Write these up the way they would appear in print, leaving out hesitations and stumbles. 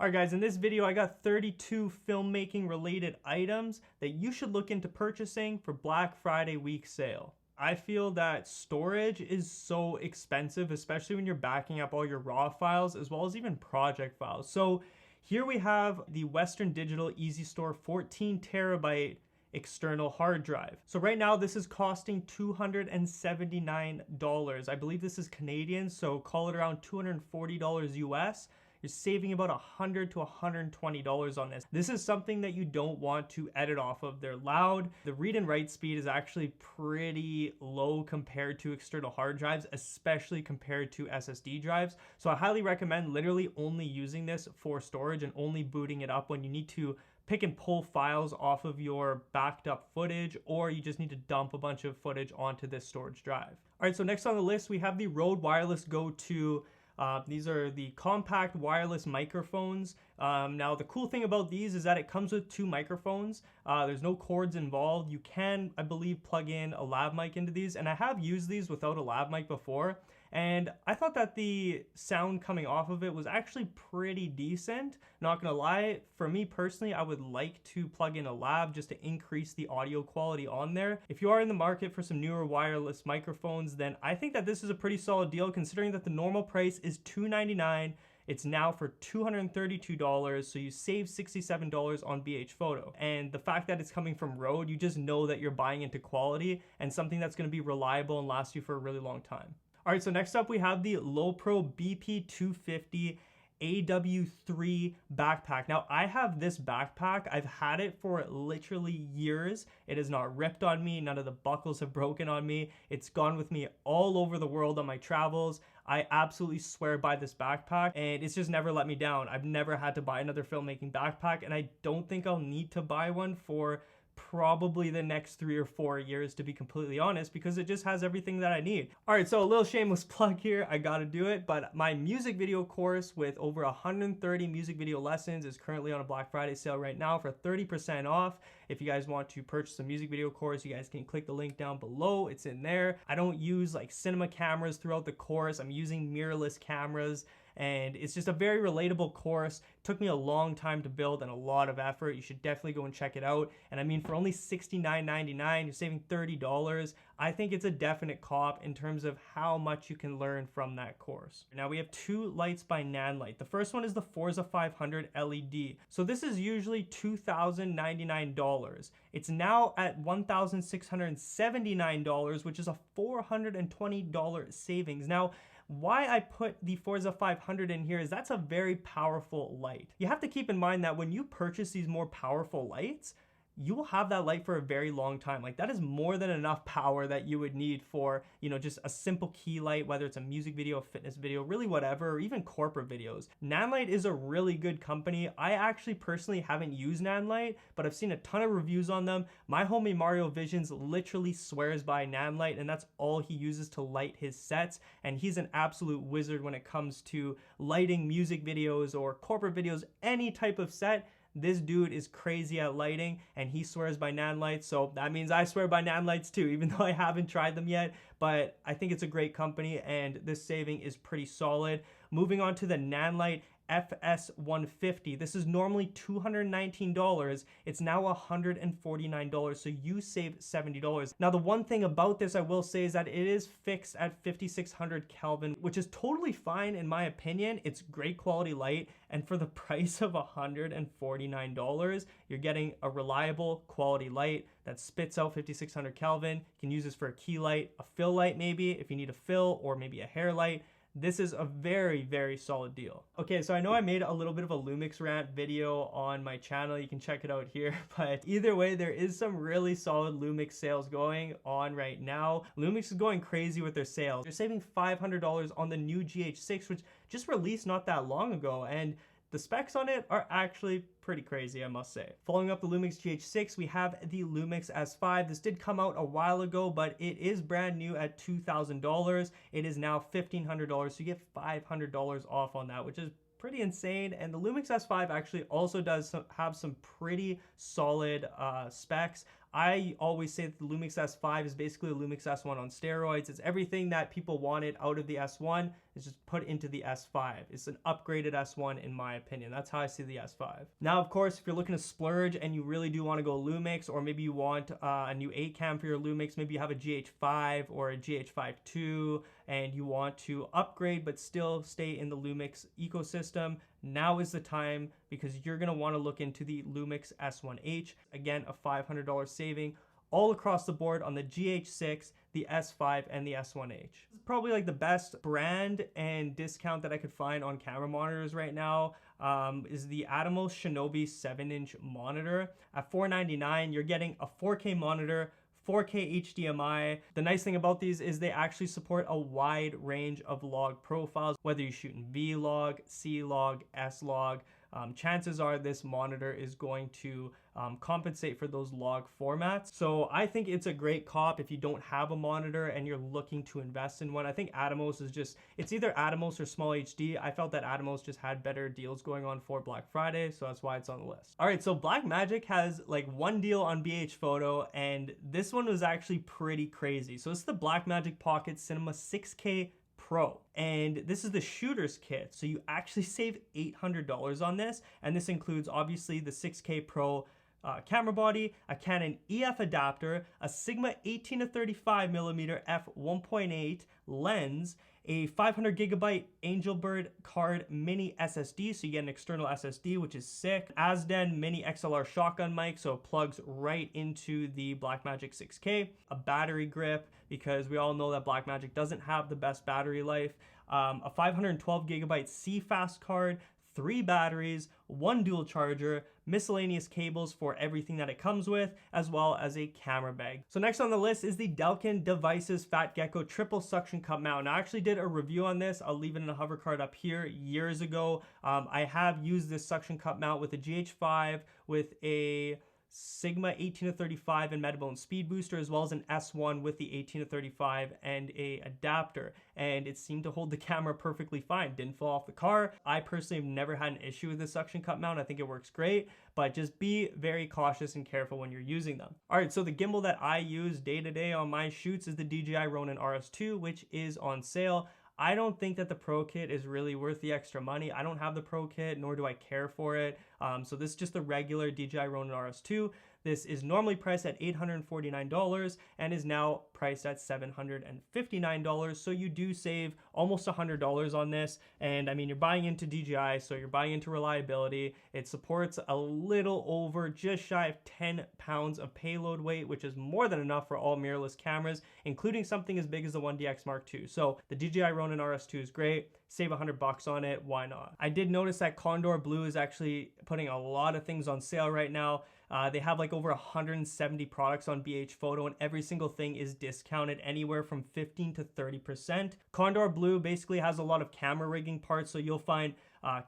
Alright guys, in this video I got 32 filmmaking related items that you should look into purchasing for Black Friday week sale. I feel that storage is so expensive, especially when you're backing up all your raw files as well as even project files. So here we have the Western Digital Easystore 14 terabyte external hard drive. So right now this is costing $279. I believe this is Canadian, so call it around $240 US. You're saving about $100 to $120 on this. This is something that you don't want to edit off of. They're loud. The read and write speed is actually pretty low compared to external hard drives, especially compared to SSD drives. So I highly recommend literally only using this for storage and only booting it up when you need to pick and pull files off of your backed up footage, or you just need to dump a bunch of footage onto this storage drive. All right, so next on the list, we have the Rode Wireless Go 2. These are the compact wireless microphones. Now the cool thing about these is that it comes with two microphones. There's no cords involved. You can, I believe, plug in a lav mic into these, and I have used these without a lav mic before, and I thought that the sound coming off of it was actually pretty decent. Not gonna lie, for me personally, I would like to plug in a lav just to increase the audio quality on there. If you are in the market for some newer wireless microphones, then I think that this is a pretty solid deal considering that the normal price is $299. It's now for $232, so you save $67 on BH Photo. And the fact that it's coming from Rode, you just know that you're buying into quality and something that's gonna be reliable and last you for a really long time. All right, so next up we have the Lowepro BP250 AW3 backpack. Now I have this backpack. I've had it for literally years. It has not ripped on me. None of the buckles have broken on me. It's gone with me all over the world on my travels. I absolutely swear by this backpack, and it's just never let me down. I've never had to buy another filmmaking backpack, and I don't think I'll need to buy one for probably the next 3 or 4 years, to be completely honest, because it just has everything that I need. All right, so a little shameless plug here, I gotta do it, but my music video course with over 130 music video lessons is currently on a Black Friday sale right now for 30% off. If you guys want to purchase a music video course, you guys can click the link down below, it's in there. I don't use like cinema cameras throughout the course, I'm using mirrorless cameras, and it's just a very relatable course. It took me a long time to build and a lot of effort. You should definitely go and check it out. And I mean, for only $69.99, you're saving $30. I think it's a definite cop in terms of how much you can learn from that course. Now we have two lights by Nanlite. The first one is the Forza 500 LED. So this is usually $2,099. It's now at $1,679, which is a $420 savings. Now, why I put the Forza 500 in here is that's a very powerful light. You have to keep in mind that when you purchase these more powerful lights, you will have that light for a very long time. Like, that is more than enough power that you would need for, you know, just a simple key light, whether it's a music video, a fitness video, really whatever, or even corporate videos. Nanlite is a really good company. I actually personally haven't used Nanlite, but I've seen a ton of reviews on them. My homie Mario Visions literally swears by Nanlite, and that's all he uses to light his sets. And he's an absolute wizard when it comes to lighting music videos or corporate videos, any type of set. This dude is crazy at lighting, and he swears by Nanlites, so that means I swear by Nanlites too, even though I haven't tried them yet, but I think it's a great company, and this saving is pretty solid. Moving on to the Nanlite FS150. This is normally $219. It's now $149, so you save $70. Now, the one thing about this I will say is that it is fixed at 5600 Kelvin, which is totally fine in my opinion. It's great quality light, and for the price of $149, you're getting a reliable quality light that spits out 5600 Kelvin. You can use this for a key light, a fill light maybe, if you need a fill, or maybe a hair light. This is a very, very solid deal. Okay, so I know I made a little bit of a Lumix rant video on my channel. You can check it out here, but either way, there is some really solid Lumix sales going on right now. Lumix is going crazy with their sales. They're saving $500 on the new GH6, which just released not that long ago, and the specs on it are actually pretty crazy, I must say. Following up the Lumix GH6, we have the Lumix S5. This did come out a while ago, but it is brand new at $2,000. It is now $1,500, so you get $500 off on that, which is pretty insane. And the Lumix S5 actually also does have some pretty solid specs. I always say that the Lumix S5 is basically a Lumix S1 on steroids. It's everything that people wanted out of the S1 is just put into the S5. It's an upgraded S1 in my opinion. That's how I see the S5. Now, of course, if you're looking to splurge and you really do want to go Lumix, or maybe you want a new 8 cam for your Lumix, maybe you have a GH5 or a GH5 II and you want to upgrade but still stay in the Lumix ecosystem, now is the time, because you're going to want to look into the Lumix S1H. Again, a $500 saving all across the board on the GH6, the S5, and the S1H. It's probably like the best brand and discount that I could find on camera monitors right now. Is the Atomos Shinobi 7-inch monitor. At $499, you're getting a 4K monitor, 4K HDMI. The nice thing about these is they actually support a wide range of log profiles, whether you're shooting V-Log, C-Log, S-Log. Chances are this monitor is going to compensate for those log formats. So I think it's a great cop if you don't have a monitor and you're looking to invest in one. I think Atomos is just, it's either Atomos or Small HD. I felt that Atomos just had better deals going on for Black Friday, so that's why it's on the list. All right, so Blackmagic has like one deal on BH Photo, and this one was actually pretty crazy. So it's the Blackmagic Pocket Cinema 6K Pro, and this is the shooter's kit, so you actually save $800 on this, and this includes obviously the 6K Pro camera body, a Canon EF adapter, a Sigma 18-35mm f1.8 lens, a 500 gigabyte Angelbird card mini SSD, so you get an external SSD, which is sick. Asden mini XLR shotgun mic, so it plugs right into the Blackmagic 6K. A battery grip, because we all know that Blackmagic doesn't have the best battery life. A 512 gigabyte CFast card, 3 batteries, 1 dual charger, miscellaneous cables for everything that it comes with, as well as a camera bag. So next on the list is the Delkin Devices Fat Gecko triple suction cup mount. Now, I actually did a review on this. I'll leave it in a hover card up here years ago. I have used this suction cup mount with a GH5, with a Sigma 18-35 and Metabone speed booster, as well as an S1 with the 18-35 and a adapter, and it seemed to hold the camera perfectly fine. Didn't fall off the car. I personally have never had an issue with this suction cup mount. I think it works great, but just be very cautious and careful when you're using them. All right, so the gimbal that I use day to day on my shoots is the DJI Ronin RS2, which is on sale. I don't think that the Pro Kit is really worth the extra money. I don't have the Pro Kit, nor do I care for it. So this is just the regular DJI Ronin RS2. This is normally priced at $849 and is now priced at $759. So you do save almost $100 on this. And I mean, you're buying into DJI, so you're buying into reliability. It supports a little over, just shy of 10 pounds of payload weight, which is more than enough for all mirrorless cameras, including something as big as the 1DX Mark II. So the DJI Ronin RS2 is great. Save $100 on it, why not? I did notice that Condor Blue is actually putting a lot of things on sale right now. They have like over 170 products on BH Photo, and every single thing is discounted anywhere from 15 to 30%. Condor Blue basically has a lot of camera rigging parts, so you'll find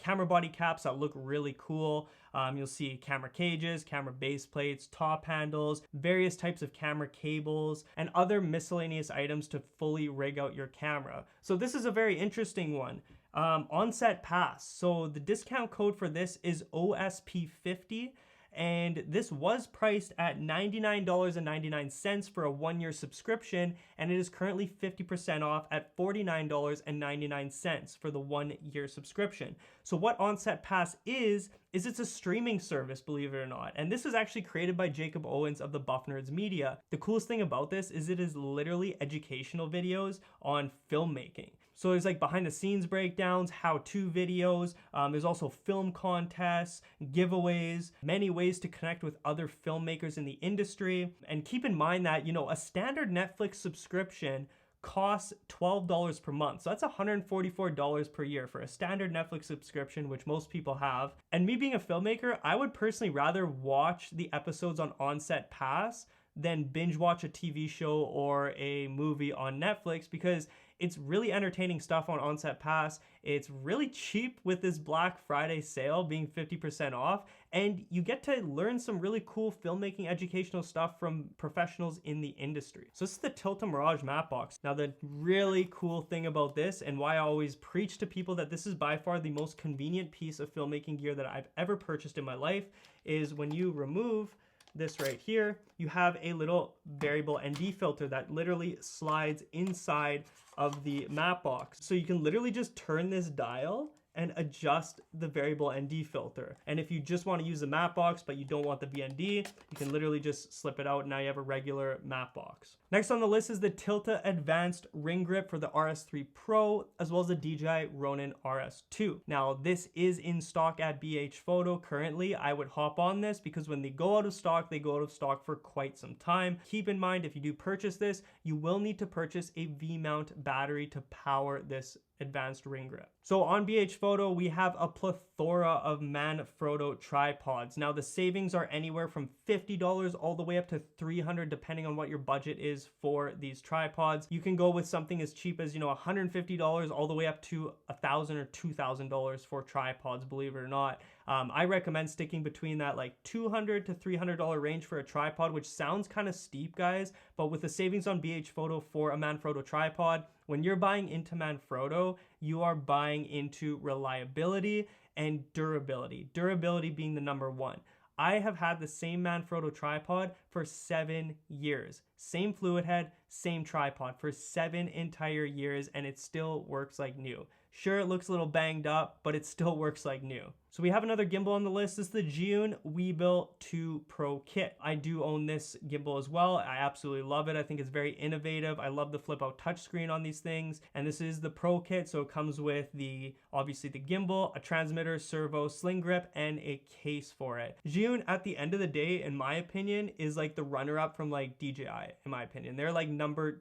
camera body caps that look really cool. You'll see camera cages, camera base plates, top handles, various types of camera cables, and other miscellaneous items to fully rig out your camera. So this is a very interesting one. Onset Pass. So the discount code for this is OSP50. And this was priced at $99.99 for a 1-year subscription, and it is currently 50% off at $49.99 for the 1-year subscription. So what Onset Pass is it's a streaming service, believe it or not. And this is actually created by Jacob Owens of the Buff Nerds Media. The coolest thing about this is it is literally educational videos on filmmaking. So there's like behind the scenes breakdowns, how-to videos, there's also film contests, giveaways, many ways to connect with other filmmakers in the industry. And keep in mind that, you know, a standard Netflix subscription costs $12 per month. So that's $144 per year for a standard Netflix subscription, which most people have. And me being a filmmaker, I would personally rather watch the episodes on Onset Pass than binge watch a TV show or a movie on Netflix, because it's really entertaining stuff on Onset Pass. It's really cheap with this Black Friday sale being 50% off, and you get to learn some really cool filmmaking educational stuff from professionals in the industry. So this is the Tilta Mirage matte box. Now the really cool thing about this, and why I always preach to people that this is by far the most convenient piece of filmmaking gear that I've ever purchased in my life, is when you remove this right here, you have a little variable ND filter that literally slides inside of the matte box. So you can literally just turn this dial and adjust the variable ND filter. And if you just want to use the matte box, but you don't want the VND, you can literally just slip it out. And now you have a regular matte box. Next on the list is the Tilta Advanced Ring Grip for the RS3 Pro, as well as the DJI Ronin RS2. Now, this is in stock at BH Photo currently. I would hop on this because when they go out of stock, they go out of stock for quite some time. Keep in mind, if you do purchase this, you will need to purchase a V-mount battery to power this advanced ring grip. So on BH Photo, we have a plethora of Manfrotto tripods. Now the savings are anywhere from $50 all the way up to $300 depending on what your budget is for these tripods. You can go with something as cheap as, $150 all the way up to $1,000 or $2,000 for tripods, believe it or not. I recommend sticking between that like $200 to $300 range for a tripod, which sounds kind of steep, guys, but with the savings on BH Photo for a Manfrotto tripod, when you're buying into Manfrotto, you are buying into reliability and durability. Durability being the number one. I have had the same Manfrotto tripod for 7 years. Same fluid head, same tripod for 7 entire years, and it still works like new. Sure, it looks a little banged up, but it still works like new. So we have another gimbal on the list. This is the Zhiyun Weebill 2 Pro Kit. I do own this gimbal as well. I absolutely love it. I think it's very innovative. I love the flip out touchscreen on these things. And this is the Pro Kit, so it comes with obviously the gimbal, a transmitter, servo, sling grip, and a case for it. Zhiyun, at the end of the day, in my opinion, is like the runner-up from like DJI, in my opinion. They're like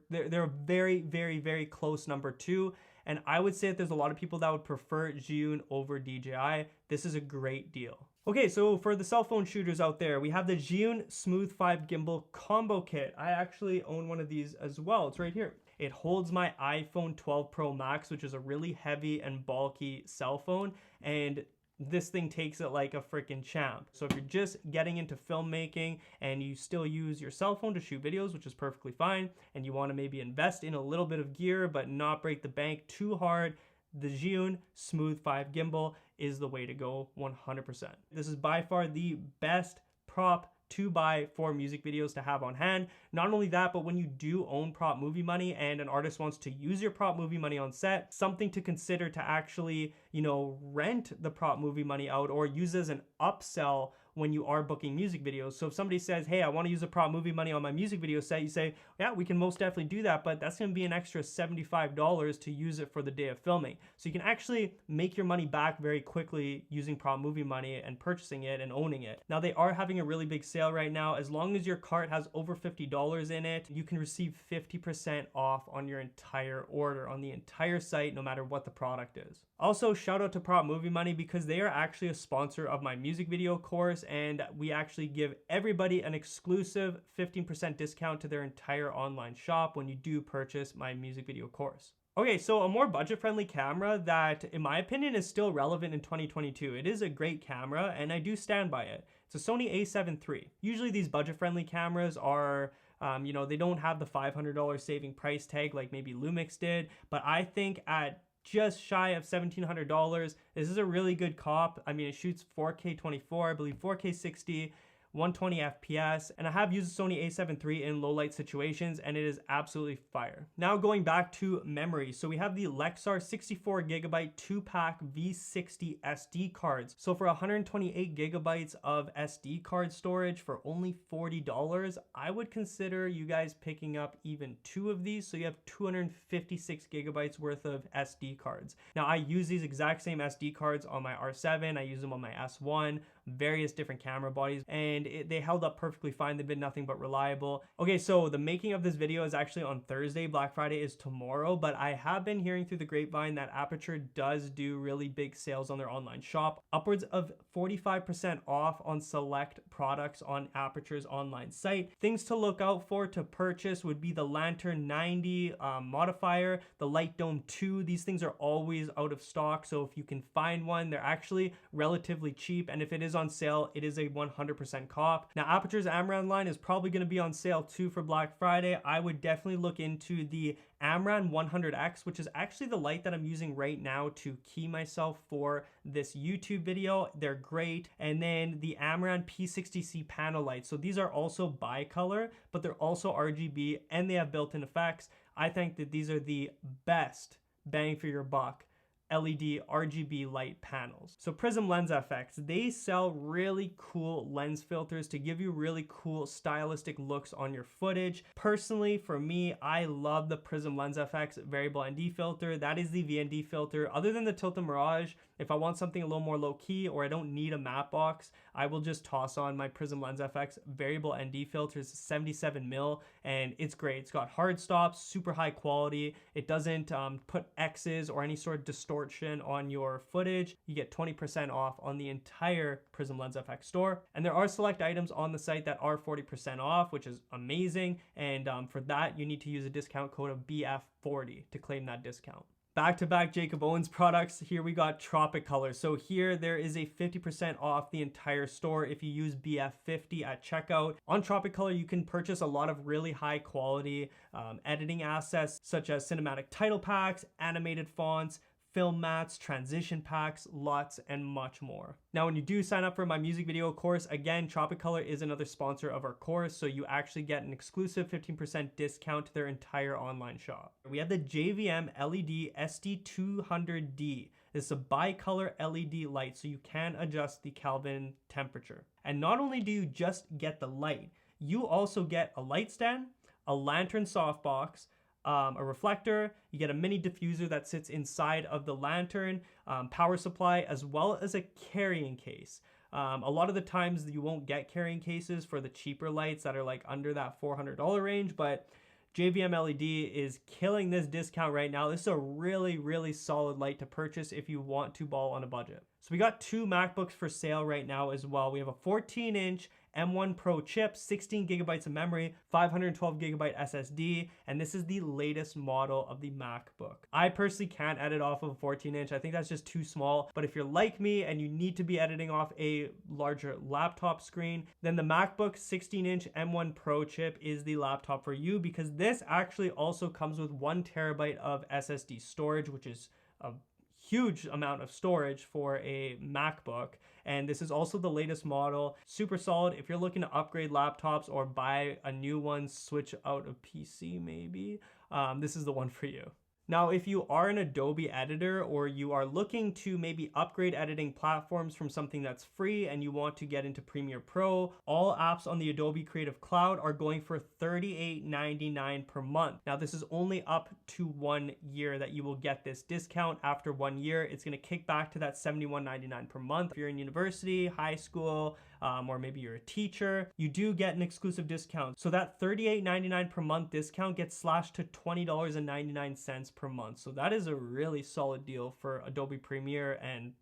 they're a very, very, very close number 2. And I would say that there's a lot of people that would prefer Zhiyun over DJI. This is a great deal. Okay, so for the cell phone shooters out there, we have the Zhiyun Smooth 5 Gimbal Combo Kit. I actually own one of these as well. It's right here. It holds my iPhone 12 Pro Max, which is a really heavy and bulky cell phone, and this thing takes it like a freaking champ. So if you're just getting into filmmaking and you still use your cell phone to shoot videos, which is perfectly fine, and you want to maybe invest in a little bit of gear but not break the bank too hard, the Zhiyun Smooth 5 Gimbal is the way to go 100%. This is by far the best prop to buy for music videos to have on hand. Not only that, but when you do own prop movie money and an artist wants to use your prop movie money on set, something to consider to actually, rent the prop movie money out or use as an upsell when you are booking music videos. So if somebody says, hey, I want to use a prop movie money on my music video set, you say, yeah, we can most definitely do that, but that's going to be an extra $75 to use it for the day of filming. So you can actually make your money back very quickly using prop movie money and purchasing it and owning it. Now they are having a really big sale right now. As long as your cart has over $50 in it, you can receive 50% off on your entire order on the entire site, no matter what the product is. Also, shout out to Prop Movie Money because they are actually a sponsor of my music video course, and we actually give everybody an exclusive 15% discount to their entire online shop when you do purchase my music video course. Okay, so a more budget-friendly camera that, in my opinion, is still relevant in 2022. It is a great camera, and I do stand by it. It's a Sony a7 III. Usually these budget-friendly cameras are they don't have the $500 saving price tag like maybe Lumix did, but I think at just shy of $1,700, this is a really good cop. I mean, it shoots 4K 24, I believe 4K 60, 120 FPS, and I have used the Sony a7 III in low light situations, and it is absolutely fire. Now going back to memory, so we have the Lexar 64GB 2-pack V60 SD cards. So for 128 gigabytes of SD card storage for only $40, I would consider you guys picking up even 2 of these, so you have 256 gigabytes worth of SD cards. Now I use these exact same SD cards on my R7, I use them on my S1, various different camera bodies, and they held up perfectly fine. They've been nothing but reliable. Okay, so the making of this video is actually on Thursday. Black Friday is tomorrow, but I have been hearing through the grapevine that Aperture does do really big sales on their online shop, upwards of 45% off on select products on Aperture's online site. Things to look out for to purchase would be the Lantern 90 modifier, the Light Dome 2. These things are always out of stock, so if you can find one, they're actually relatively cheap, and if it is on sale, it is a 100% cop. Now Aputure's Amran line is probably going to be on sale too for Black Friday. I would definitely look into the Amran 100X, which is actually the light that I'm using right now to key myself for this YouTube video. They're great. And then the Amran P60C panel lights. So these are also bicolor, but they're also RGB and they have built-in effects. I think that these are the best bang for your buck LED RGB light panels. So Prism Lens FX, they sell really cool lens filters to give you really cool stylistic looks on your footage. Personally, for me, I love the Prism Lens FX variable ND filter. That is the VND filter. Other than the Tilt and Mirage, if I want something a little more low key or I don't need a matte box, I will just toss on my Prism Lens FX variable ND filter. It's 77 mil and it's great. It's got hard stops, super high quality. It doesn't put X's or any sort of distortion on your footage. You get 20% off on the entire Prism Lens FX store. And there are select items on the site that are 40% off, which is amazing. And for that, you need to use a discount code of BF40 to claim that discount. Back-to-back Jacob Owens products. Here we got Tropic Color. So here there is a 50% off the entire store if you use BF50 at checkout. On Tropic Color, you can purchase a lot of really high quality editing assets such as cinematic title packs, animated fonts, film mats, transition packs, lots and much more. Now, when you do sign up for my music video course, again, Tropic Color is another sponsor of our course, so you actually get an exclusive 15% discount to their entire online shop. We have the JVM LED SD200D. This is a bicolor LED light, so you can adjust the Kelvin temperature. And not only do you just get the light, you also get a light stand, a lantern softbox, a reflector, you get a mini diffuser that sits inside of the lantern, power supply, as well as a carrying case. A lot of the times you won't get carrying cases for the cheaper lights that are like under that $400 range, but JVM LED is killing this discount right now. This is a really, really solid light to purchase if you want to ball on a budget. So we got two MacBooks for sale right now as well. We have a 14-inch M1 Pro chip, 16 gigabytes of memory, 512 gigabyte SSD, and this is the latest model of the MacBook. I personally can't edit off of a 14-inch. I think that's just too small, but if you're like me and you need to be editing off a larger laptop screen, then the MacBook 16-inch M1 Pro chip is the laptop for you, because this actually also comes with 1 terabyte of SSD storage, which is a huge amount of storage for a MacBook. And this is also the latest model, super solid. If you're looking to upgrade laptops or buy a new one, switch out a PC maybe, this is the one for you. Now, if you are an Adobe editor or you are looking to maybe upgrade editing platforms from something that's free and you want to get into Premiere Pro, all apps on the Adobe Creative Cloud are going for $38.99 per month. Now, this is only up to 1 year that you will get this discount. After 1 year, it's going to kick back to that $71.99 per month. If you're in university, high school, or maybe you're a teacher, you do get an exclusive discount. So that $38.99 per month discount gets slashed to $20.99 per month. So that is a really solid deal for Adobe Premiere and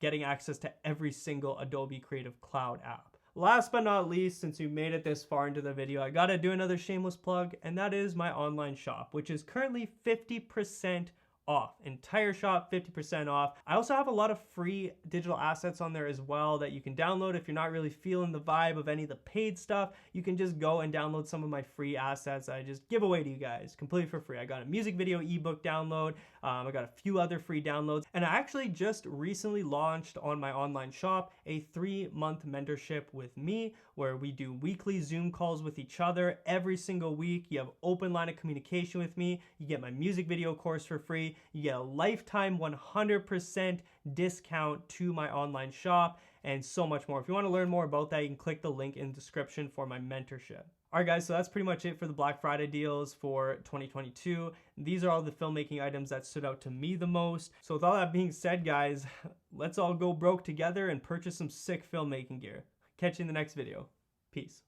getting access to every single Adobe Creative Cloud app. Last but not least, since you made it this far into the video, I gotta do another shameless plug, and that is my online shop, which is currently 50% off. Entire shop 50% off. I also have a lot of free digital assets on there as well that you can download. If you're not really feeling the vibe of any of the paid stuff, you can just go and download some of my free assets I just give away to you guys completely for free. I got a music video ebook download, I got a few other free downloads, and I actually just recently launched on my online shop a 3-month mentorship with me where we do weekly Zoom calls with each other every single week. You have open line of communication with me. You get my music video course for free. You get a lifetime 100% discount to my online shop and so much more. If you want to learn more about that, you can click the link in the description for my mentorship. All right, guys, so that's pretty much it for the Black Friday deals for 2022. These are all the filmmaking items that stood out to me the most. So with all that being said, guys, let's all go broke together and purchase some sick filmmaking gear. Catch you in the next video. Peace.